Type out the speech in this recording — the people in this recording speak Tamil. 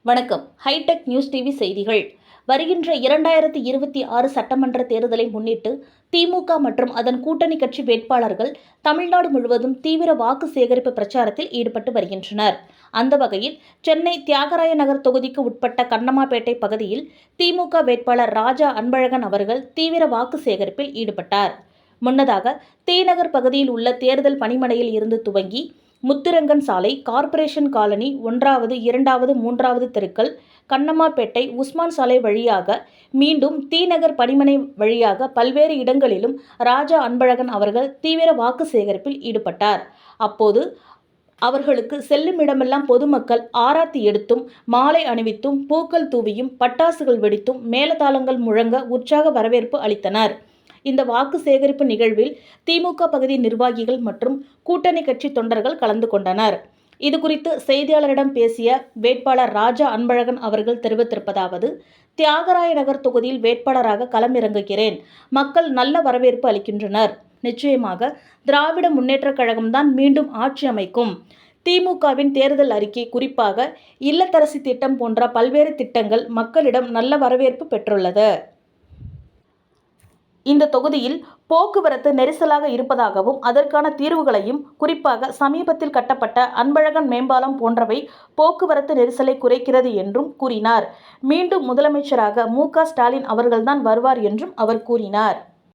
வணக்கம். ஹைடெக் நியூஸ் டிவி செய்திகள். வருகின்ற 2026 சட்டமன்ற தேர்தலை முன்னிட்டு திமுக மற்றும் அதன் கூட்டணி கட்சி வேட்பாளர்கள் தமிழ்நாடு முழுவதும் தீவிர வாக்கு சேகரிப்பு பிரச்சாரத்தில் ஈடுபட்டு வருகின்றனர். அந்த வகையில் சென்னை தியாகராய நகர் தொகுதிக்கு உட்பட்ட கண்ணம்மாப்பேட்டை பகுதியில் திமுக வேட்பாளர் ராஜா அன்பழகன் அவர்கள் தீவிர வாக்கு சேகரிப்பில் ஈடுபட்டார். முன்னதாக தி-நகர் பகுதியில் உள்ள தேர்தல் பணிமனையில் இருந்து துவங்கி முத்துரங்கன் சாலை, கார்ப்பரேஷன் காலனி, 1வது, 2வது, 3வது தெருக்கள், கண்ணம்மாப்பேட்டை, உஸ்மான் சாலை வழியாக மீண்டும் தி-நகர் பணிமனை வழியாக பல்வேறு இடங்களிலும் ராஜா அன்பழகன் அவர்கள் தீவிர வாக்கு சேகரிப்பில் ஈடுபட்டார். அப்போது அவர்களுக்கு செல்லும் இடமெல்லாம் பொதுமக்கள் ஆராத்தி எடுத்தும், மாலை அணிவித்தும், பூக்கள் தூவியும், பட்டாசுகள் வெடித்தும், மேளதாளங்கள் முழங்க உற்சாக வரவேற்பு அளித்தனர். இந்த வாக்கு சேகரிப்பு நிகழ்வில் திமுக பகுதி நிர்வாகிகள் மற்றும் கூட்டணி கட்சி தொண்டர்கள் கலந்து கொண்டனர். இதுகுறித்து செய்தியாளரிடம் பேசிய வேட்பாளர் ராஜா அன்பழகன் அவர்கள் தெரிவித்திருப்பதாவது: தியாகராய நகர் தொகுதியில் வேட்பாளராக களமிறங்குகிறேன். மக்கள் நல்ல வரவேற்பு அளிக்கின்றனர். நிச்சயமாக திராவிட முன்னேற்றக் கழகம்தான் மீண்டும் ஆட்சி அமைக்கும். திமுகவின் தேர்தல் அறிக்கை, குறிப்பாக இல்லத்தரசி திட்டம் போன்ற பல்வேறு திட்டங்கள் மக்களிடம் நல்ல வரவேற்பு பெற்றுள்ளது. இந்த தொகுதியில் போக்குவரத்து நெரிசலாக இருப்பதாகவும், அதற்கான தீர்வுகளையும், குறிப்பாக சமீபத்தில் கட்டப்பட்ட அன்பழகன் மேம்பாலம் போன்றவை போக்குவரத்து நெரிசலை குறைக்கிறது என்றும் கூறினார். மீண்டும் முதலமைச்சராக மு.க. ஸ்டாலின் அவர்கள்தான் வருவார் என்றும் அவர் கூறினார்.